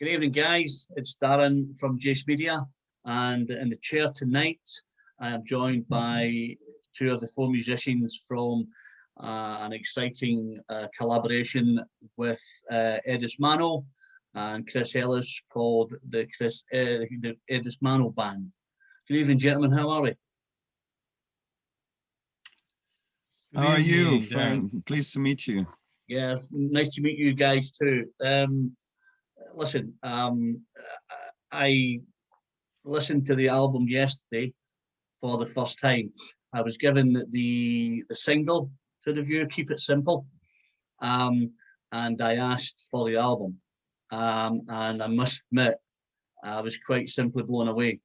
Good evening, guys. It's Darren from Jace Media, and in the chair tonight, I am joined by two of the four musicians from an exciting collaboration with Ellis Mano and Chris Ellis called the Ellis Mano Band. Good evening, gentlemen. How are we? How are you? Fine. Pleased to meet you. Yeah, nice to meet you guys too. Listen, I listened to the album yesterday for the first time. I was given the single to review, Keep It Simple, and I asked for the album, and I must admit, I was quite simply blown away.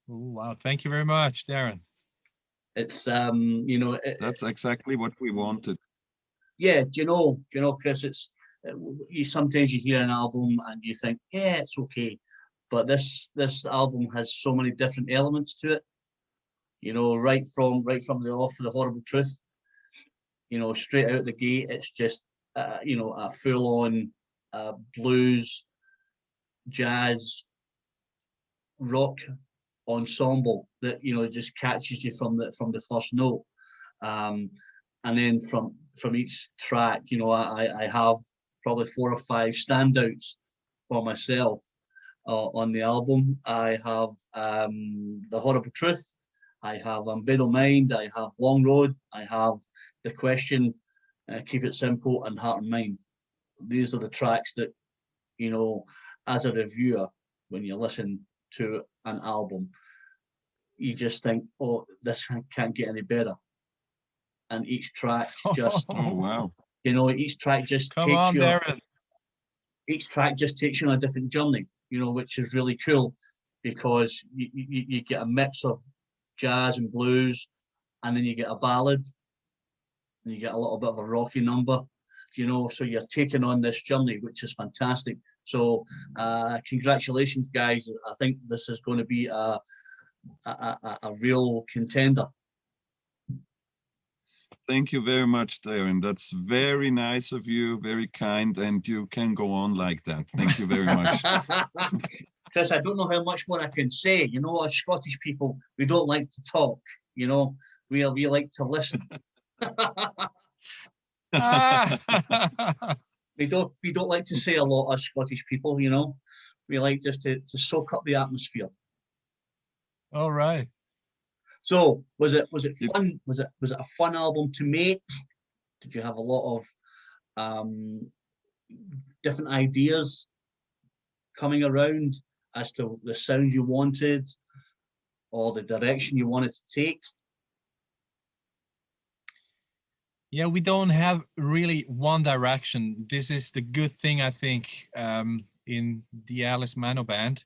Oh, wow. Thank you very much, Darren. It's that's exactly what we wanted. Yeah, do you know, Chris? It's sometimes you hear an album and you think, yeah, it's okay, but this album has so many different elements to it. You know, right from the off, the Horrible Truth. You know, straight out the gate, it's just a full on blues, jazz, rock ensemble that just catches you from the first note, and then from each track, I have probably 4 or 5 standouts for myself on the album. I have The Horrible Truth, I have Unbearable Mind, I have Long Road, I have The Question, Keep It Simple, and Heart and Mind. These are the tracks that, as a reviewer, when you listen to an album, you just think, oh, this can't get any better. And each track just, oh wow, each track just takes you. Darren. Each track just takes you on a different journey, which is really cool, because you get a mix of jazz and blues, and then you get a ballad, and you get a little bit of a rocky number, so you're taking on this journey, which is fantastic. So congratulations, guys. I think this is going to be a real contender. Thank you very much, Darren. That's very nice of you, very kind, and you can go on like that. Thank you very much. Chris, I don't know how much more I can say. As Scottish people, we don't like to talk. We like to listen. We don't like to say a lot as Scottish people. We like just to soak up the atmosphere. All right. So was it fun? Was it a fun album to make? Did you have a lot of different ideas coming around as to the sound you wanted or the direction you wanted to take? Yeah, we don't have really one direction. This is the good thing, I think, in the Ellis Mano band,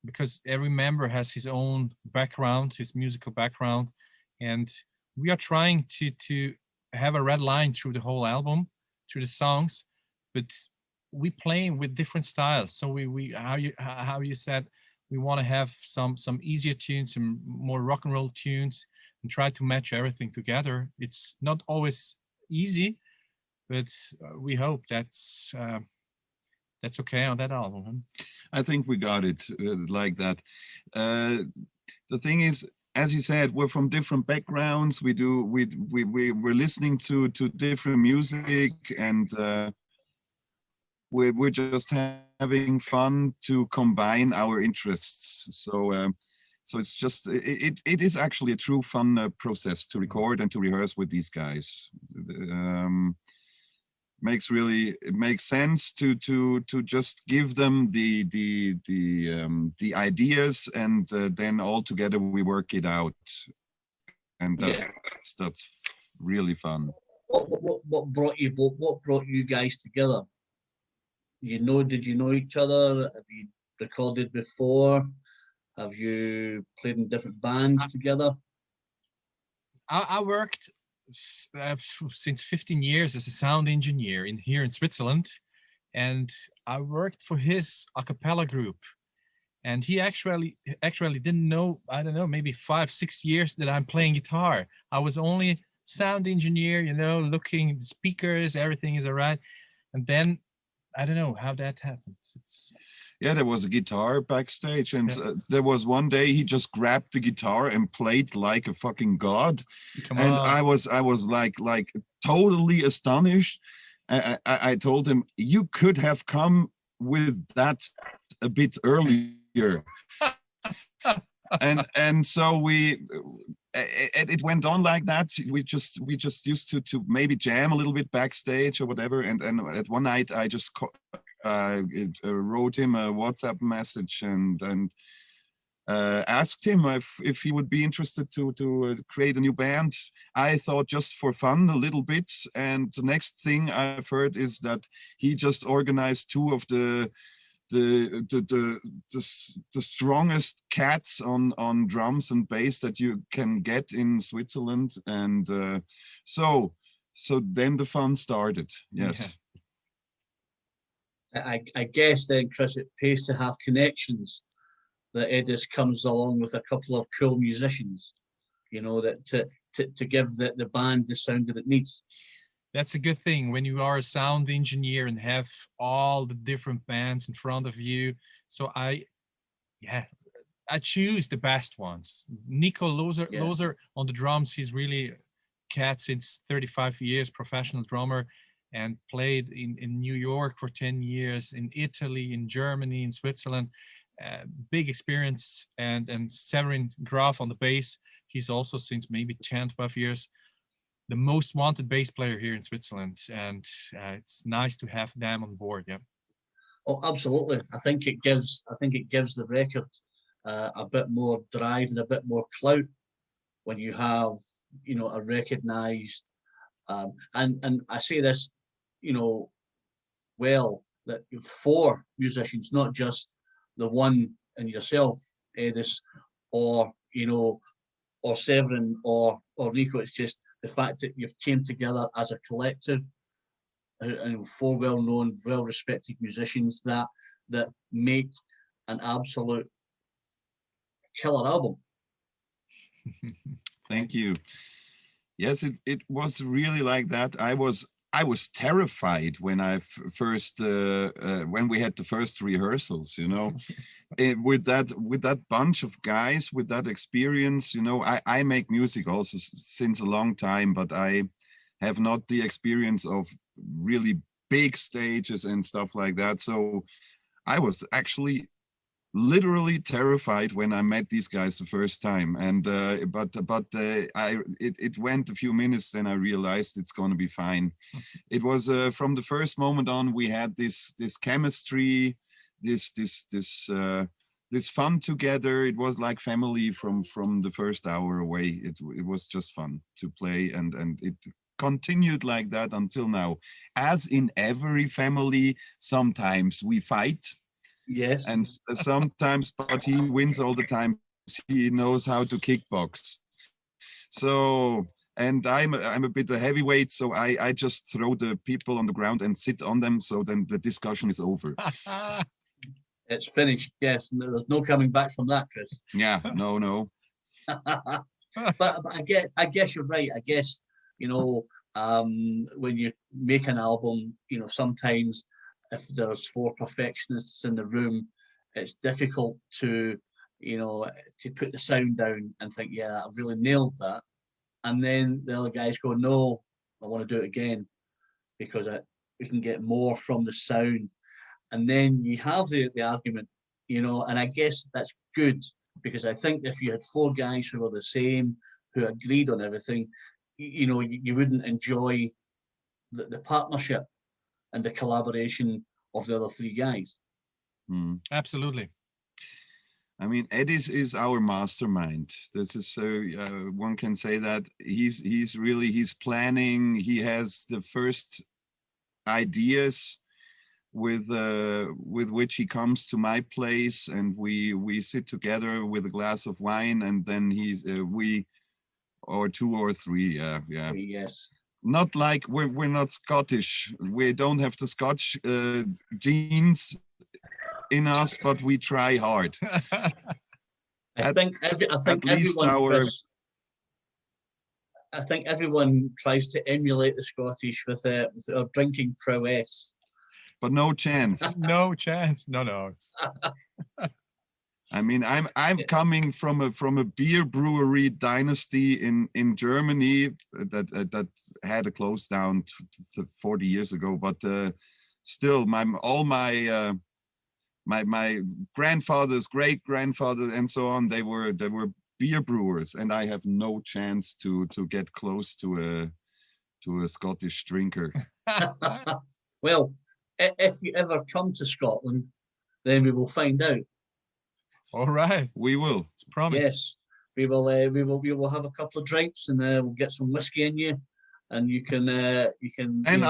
because every member has his own background, his musical background, and we are trying to have a red line through the whole album, through the songs, but we play with different styles. So we how you said, we want to have some easier tunes, some more rock and roll tunes, and try to match everything together. It's not always easy, but we hope that's okay on that album. I think we got it like that. The thing is, as you said, we're from different backgrounds. We're listening to different music, and we're just having fun to combine our interests. So it's just it is actually a true fun process to record and to rehearse with these guys. It makes sense to just give them the ideas, and then all together we work it out, and that's really fun. What brought you guys together? Did you know each other? Have you recorded before? Have you played in different bands together? I worked since 15 years as a sound engineer here in Switzerland, and I worked for his a cappella group, and he actually didn't know, I don't know, maybe 5-6 years that I'm playing guitar. I was only sound engineer, looking at the speakers, everything is all right. And then I don't know how that happens. It's Yeah, there was a guitar backstage, and Yeah. there was one day he just grabbed the guitar and played like a fucking god, come and on. I was like totally astonished. I told him, you could have come with that a bit earlier. And so it went on like that. We just used to maybe jam a little bit backstage or whatever. And at one night I just wrote him a WhatsApp message and asked him if he would be interested to create a new band. I thought just for fun a little bit. And the next thing I've heard is that he just organized two of the strongest cats on drums and bass that you can get in Switzerland, and so then the fun started. Yes. I guess then, Chris, it pays to have connections. That Ellis comes along with a couple of cool musicians, you know, that to give the band the sound that it needs. That's a good thing when you are a sound engineer and have all the different bands in front of you. So I choose the best ones. Nico Loser on the drums. He's really cat since 35 years, professional drummer, and played in New York for 10 years, in Italy, in Germany, in Switzerland. Big experience. And Severin Graf on the bass. He's also since maybe 10, 12 years the most wanted bass player here in Switzerland, and it's nice to have them on board. Yeah. Oh, absolutely. I think it gives the record a bit more drive and a bit more clout when you have, you know, a recognised and I say this, you know, well, that 4 musicians, not just the one and yourself, Ellis, or you know, or Severin or Nico. It's just the fact that you've came together as a collective and 4 well-known, well-respected musicians that make an absolute killer album. Thank you. Yes, it was really like that. I was terrified when I first when we had the first rehearsals, you know. With that bunch of guys with that experience, you know, I make music also since a long time, but I have not the experience of really big stages and stuff like that. So I was actually literally terrified when I met these guys the first time. And it went a few minutes, then I realized it's going to be fine. It was from the first moment on, we had this chemistry, this fun together. It was like family from the first hour away. It was just fun to play, and it continued like that until now. As in every family, sometimes we fight. Yes. And sometimes, but he wins all the time. He knows how to kickbox. So, and I'm a bit a heavyweight, so I just throw the people on the ground and sit on them. So then the discussion is over. It's finished. Yes, there's no coming back from that, Chris. Yeah, no. but I guess you're right. I guess, you know, when you make an album, you know, sometimes if there's 4 perfectionists in the room, it's difficult to, you know, to put the sound down and think, yeah, I've really nailed that. And then the other guys go, no, I want to do it again because we can get more from the sound. And then you have the argument, you know, and I guess that's good because I think if you had 4 guys who were the same, who agreed on everything, you know, you wouldn't enjoy the partnership and the collaboration of the other 3 guys. Absolutely. I mean, Ellis is our mastermind. This is so one can say that he's planning. He has the first ideas with which he comes to my place, and we sit together with a glass of wine, and then we or 2 or 3. Yeah. Yes. Not like we're not Scottish. We don't have the Scotch genes in us, but we try hard. I think everyone tries to emulate the Scottish with their drinking prowess. but no chance. No chance. No. I mean, I'm coming from a beer brewery dynasty in Germany that had a close down 40 years ago, but still, my grandfathers, great grandfather, and so on, they were beer brewers, and I have no chance to get close to a Scottish drinker. Well, if you ever come to Scotland, then we will find out. All right. We will. It's promised. Yes, we will have a couple of drinks, and we'll get some whiskey in you, and you can. And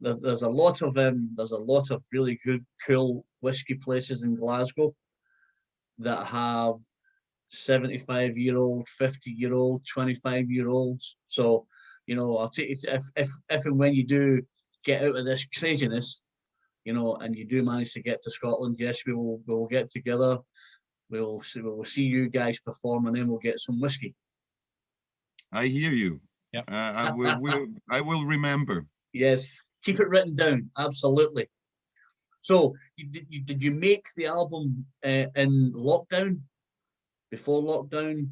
there's a lot of really good, cool whiskey places in Glasgow that have 75-year-old, 50-year-old, 25-year-olds. So, I'll take you to, if and when you do get out of this craziness, and you do manage to get to Scotland, yes, we will get together. We'll see you guys perform, and then we'll get some whiskey. I hear you. Yeah. I will remember. Yes, keep it written down. Absolutely. So, did you make the album in lockdown? Before lockdown?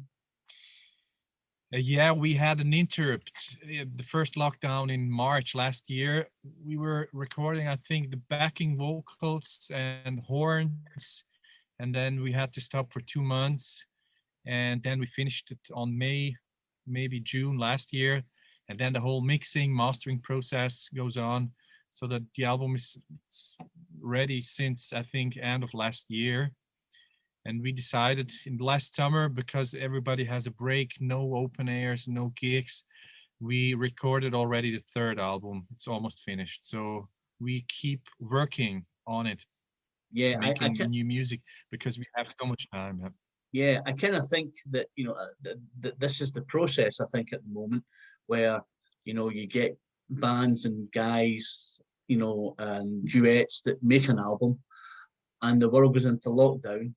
Yeah, we had an interrupt. The first lockdown in March last year. We were recording, I think, the backing vocals and horns, and then we had to stop for 2 months, and then we finished it on maybe June last year, and then the whole mixing, mastering process goes on, so that the album is ready since, I think, end of last year. And we decided in the last summer, because everybody has a break, no open airs, no gigs, we recorded already the third album. It's almost finished. So we keep working on it, making new music, because we have so much time. Yeah, I kind of think that, that this is the process, I think, at the moment, where, you get bands and guys, and duets that make an album, and the world goes into lockdown.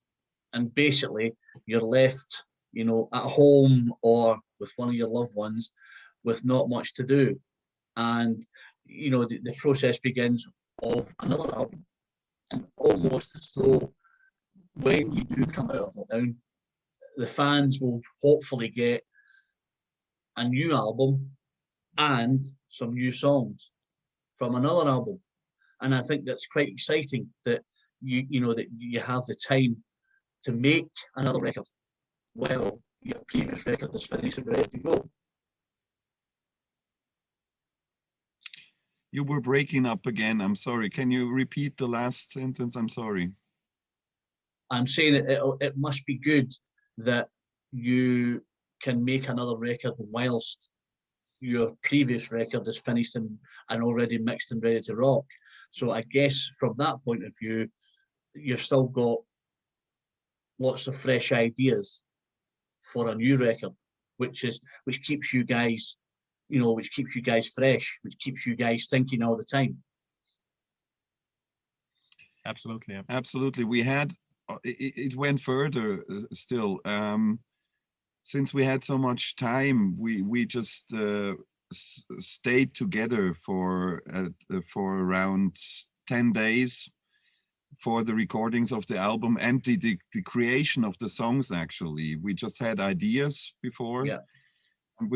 And basically, you're left, at home or with one of your loved ones with not much to do. And, the process begins of another album. And almost as though when you do come out of lockdown, the fans will hopefully get a new album and some new songs from another album. And I think that's quite exciting that that you have the time to make another record while your previous record is finished and ready to go. You were breaking up again. I'm sorry. Can you repeat the last sentence? I'm sorry. I'm saying it must be good that you can make another record whilst your previous record is finished and already mixed and ready to rock. So I guess from that point of view, you've still got lots of fresh ideas for a new record, which keeps you guys, fresh, which keeps you guys thinking all the time. Absolutely. Yeah. Absolutely. We had, it went further still. Since we had so much time, we just stayed together for around 10 days for the recordings of the album and the creation of the songs. Actually, we just had ideas before. Yeah. And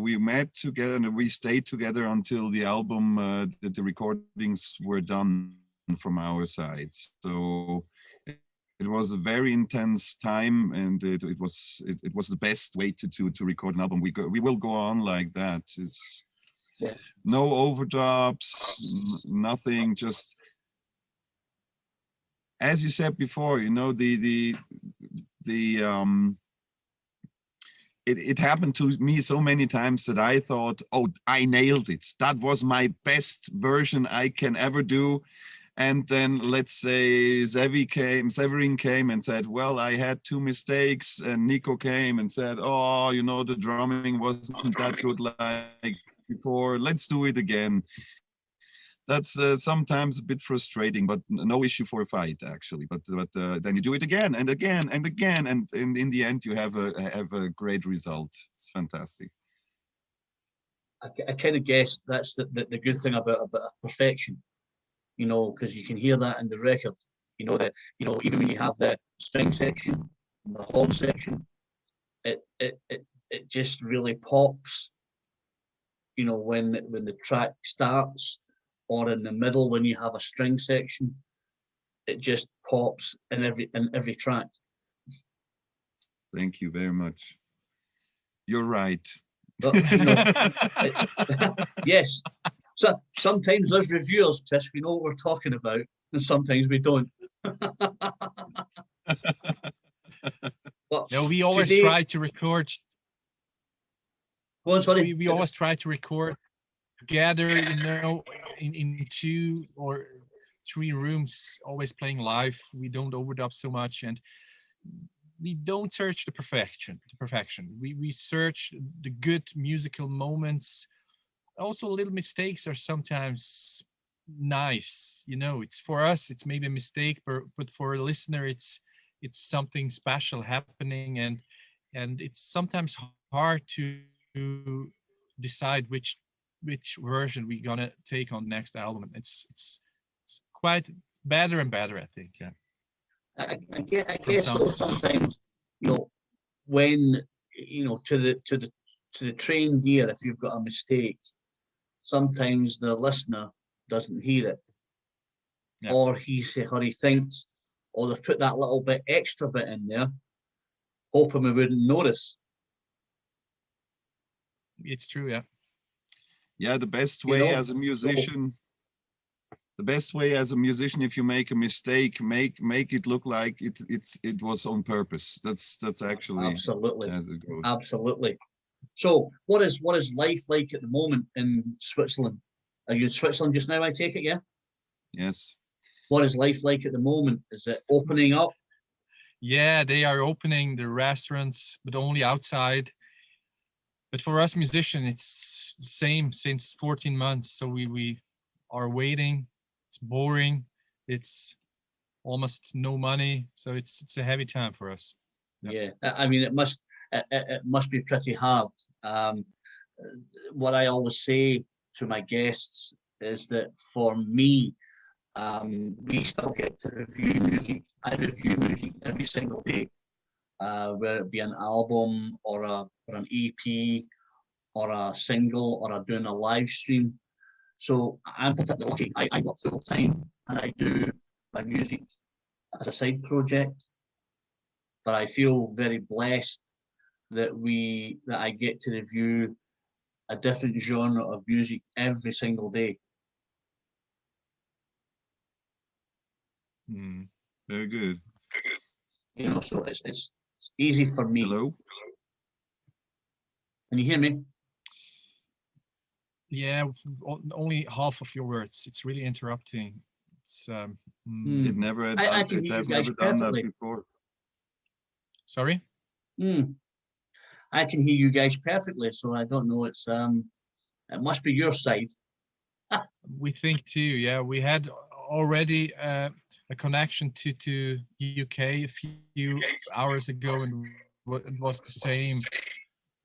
we met together and we stayed together until the album, the recordings were done from our side. So it was a very intense time, and it was the best way to record an album. We will go on like that. It's no overdubs, nothing. Just as you said before, it happened to me so many times that I thought, oh, I nailed it. That was my best version I can ever do. And then let's say Severin came and said, well, I had 2 mistakes. And Nico came and said, oh, the drumming wasn't that good like before. Let's do it again. That's sometimes a bit frustrating, but no issue for a fight, actually. But then you do it again and again and again, and in the end, you have a great result. It's fantastic. I kind of guess that's the good thing about perfection. you know, because you can hear that in the record. You know that, you know, even when you have the string section, and the horn section, it just really pops. You know, when the track starts, or in the middle when you have a string section, it just pops in every track. Thank you very much. You're right. But, you know, yes. So sometimes as reviewers, Chris, we know what we're talking about, and sometimes we don't. But No, we always today, try to record. go on, sorry. We always try to record together, you know, in 2 or 3 rooms, always playing live. We don't overdub so much, and we don't search the perfection. We search the good musical moments. Also, little mistakes are sometimes nice. You know, it's for us, it's maybe a mistake, but for a listener, it's something special happening, and it's sometimes hard to decide which version we're gonna take on next album. It's quite better and better, I think. Yeah. I guess so. Sometimes, you know, when, you know, to the trained ear, if you've got a mistake, sometimes the listener doesn't hear it, Yeah. or he thinks, or they've put that little bit extra bit in there, hoping we wouldn't notice. It's true, yeah. Yeah, the best You way know, as a musician, if you make a mistake, make it look like it was on purpose. That's actually absolutely, as it goes. absolutely. So, what is life like at the moment in Switzerland? Are you in Switzerland just now? I take it, yeah. Yes. What is life like at the moment? Is it opening up? Yeah, they are opening the restaurants, but only outside. But for us musicians, it's the same since 14 months. So we are waiting. It's boring. It's almost no money. So it's a heavy time for us. Yep. Yeah, I mean, it must be pretty hard. What I always say to my guests is that for me, we still get to review music. I review music every single day, whether it be an album or an EP or a single or I'm doing a live stream. So I'm particularly lucky. I work full time and I do my music as a side project. But I feel very blessed that I get to review a different genre of music every single day. Very good. You know, so it's easy for me. Hello? Can you hear me? Yeah, only half of your words. It's really interrupting. It's It never had I can it hear has you guys never done that perfectly. before. Sorry? I can hear you guys perfectly, so I don't know. It must be your side. We think too. Yeah, we had already a connection to UK a few hours ago, and it was the same.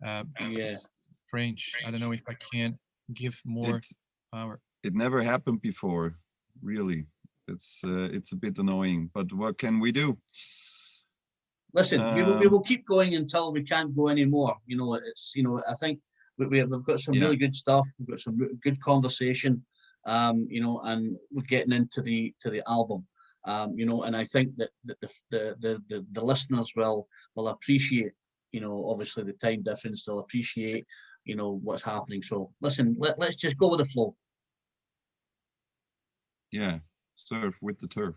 Yeah. Strange. I don't know if I can give more power. It never happened before, really. It's a bit annoying, but what can we do? Listen, we will keep going until we can't go anymore. You know, I think we've got some really good stuff. We've got some good conversation. You know, and we're getting into the album. You know, and I think that the listeners will appreciate, you know, obviously the time difference. They'll appreciate, you know, what's happening. So listen, let's just go with the flow. Yeah, surf with the turf.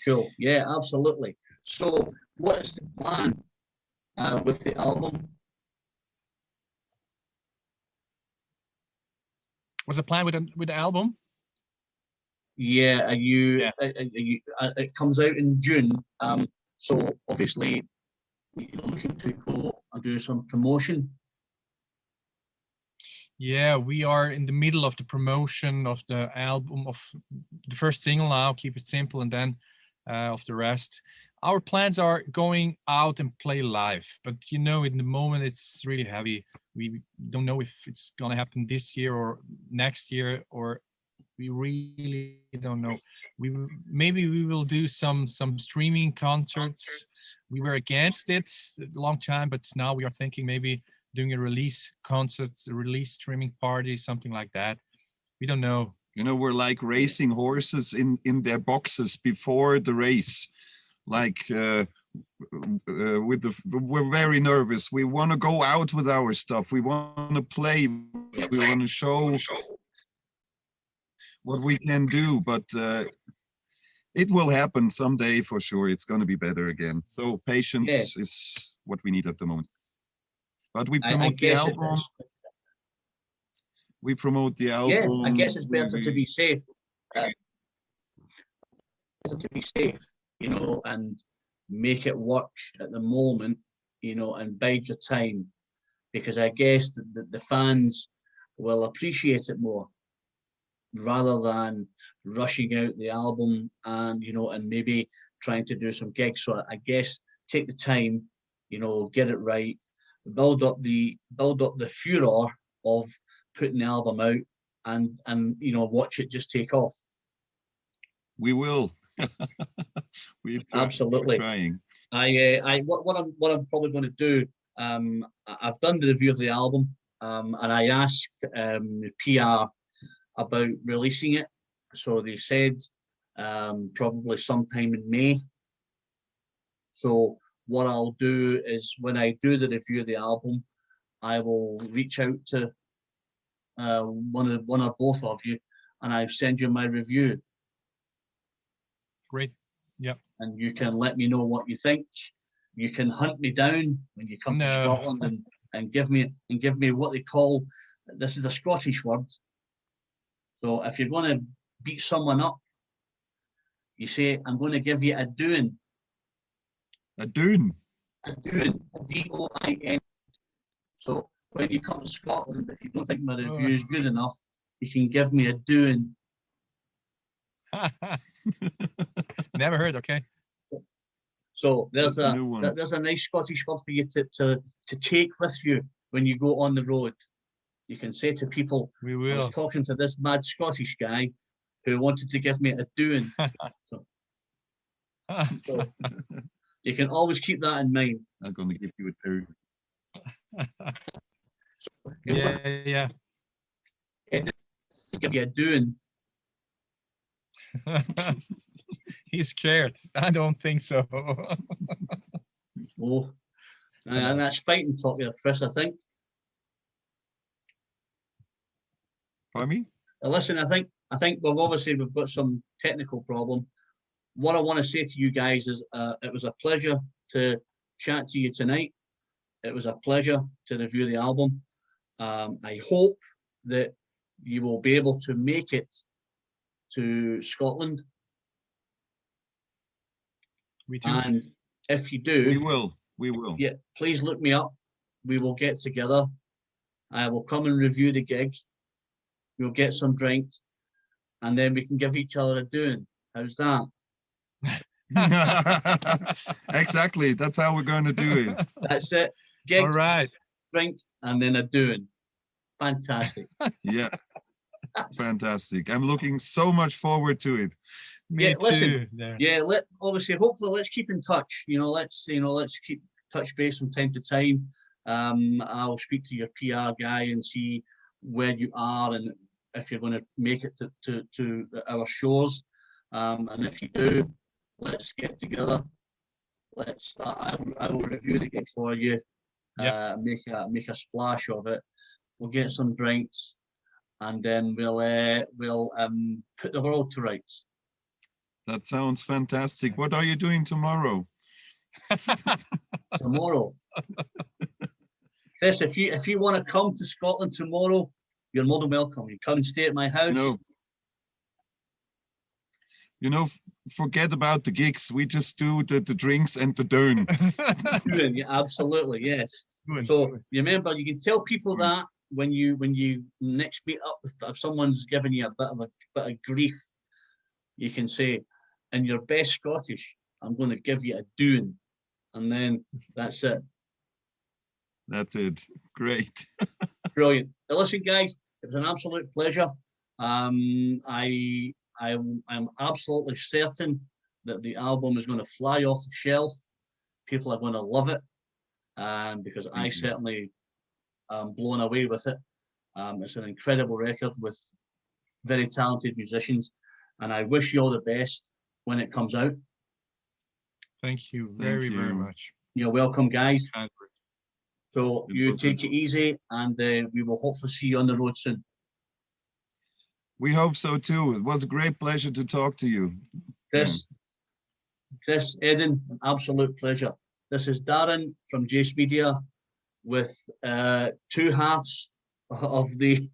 Cool. Yeah, absolutely. So what is the plan with the album? Was the plan with the album? Yeah, it comes out in June. So obviously you're looking to go and do some promotion. Yeah, we are in the middle of the promotion of the album, of the first single now, Keep It Simple, and then of the rest. Our plans are going out and play live, but you know, in the moment it's really heavy. We don't know if it's gonna happen this year or next year or We really don't know. Maybe we will do some streaming concerts. We were against it a long time, but now we are thinking maybe doing a release concert, a release streaming party, something like that. We don't know. You know, we're like racing horses in their boxes before the race. Like we're very nervous. We want to go out with our stuff. We want to play. We want to show what we can do, but it will happen someday for sure. It's going to be better again. So patience is what we need at the moment. But we promote the album. We promote the album. Yeah, I guess it's better to be safe. Better to be safe, you know, and make it work at the moment, you know, and bide your time, because I guess the fans will appreciate it more rather than rushing out the album and, you know, and maybe trying to do some gigs. So I guess take the time, you know, get it right, build up the furor of putting the album out, and you know, watch it just take off. We will. Absolutely. Trying. What I'm probably going to do. I've done the review of the album, and I asked PR about releasing it. So they said probably sometime in May. So what I'll do is when I do the review of the album, I will reach out to one or both of you, and I send you my review. Great. Yep. And you can let me know what you think. You can hunt me down when you come to Scotland and give me what they call, this is a Scottish word. So if you're going to beat someone up, you say, I'm going to give you a doing. A doing? A doing. D-O-I-N. So when you come to Scotland, if you don't think my review is good enough, you can give me a doing. Never heard. Okay. So there's a nice Scottish word for you to take with you when you go on the road. You can say to people, we will. I was talking to this mad Scottish guy who wanted to give me a doing. So you can always keep that in mind. I'm going to give you a doing. Yeah. Give you a doing. He's scared. I don't think so. Oh, and that's fighting talk there, Chris, I think. Pardon me? Listen, I think we've got some technical problem. What I want to say to you guys is it was a pleasure to chat to you tonight. It was a pleasure to review the album. I hope that you will be able to make it to Scotland. We too. And if you do, we will. Yeah, please look me up. We will get together. I will come and review the gig. We'll get some drink, and then we can give each other a doing. How's that? Exactly. That's how we're going to do it. That's it. Gig, all right. Drink, and then a doing. Fantastic. Yeah. Fantastic. I'm looking so much forward to it. Me too. Listen, yeah, hopefully let's keep in touch. Let's keep touch base from time to time. I'll speak to your PR guy and see where you are and if you're going to make it to our shows. And if you do, let's get together. I will review the gig for you. Yep. Make a splash of it. We'll get some drinks, and then we'll put the world to rights. That sounds fantastic. What are you doing tomorrow? Tomorrow, Chris, if you want to come to Scotland tomorrow, you're more than welcome. You come and stay at my house. Forget about the gigs. We just do the drinks and the doing. Yeah, absolutely, yes. So you remember, you can tell people that when you next meet up, if someone's giving you a bit of grief, you can say, in your best Scottish, I'm going to give you a doing, and then that's it. That's it. Great. Brilliant. Now listen, guys, it was an absolute pleasure. I'm absolutely certain that the album is going to fly off the shelf. People are going to love it, because I Thank you. certainly am blown away with it. It's an incredible record with very talented musicians, and I wish you all the best when it comes out. Thank you Thank very, very you. much. You're welcome, guys. And So It you was take it easy, and we will hopefully see you on the road soon. We hope so too. It was a great pleasure to talk to you. Chris, Eden, an absolute pleasure. This is Darren from Jace Media with two halves of the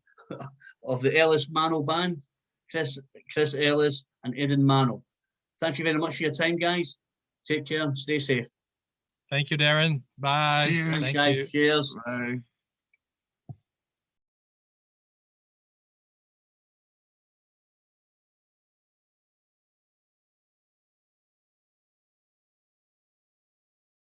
Ellis Mano band, Chris Ellis and Eden Mano. Thank you very much for your time, guys. Take care and stay safe. thank you, Darren. Bye. Cheers. Thanks, Thank guys. you. Cheers. Bye.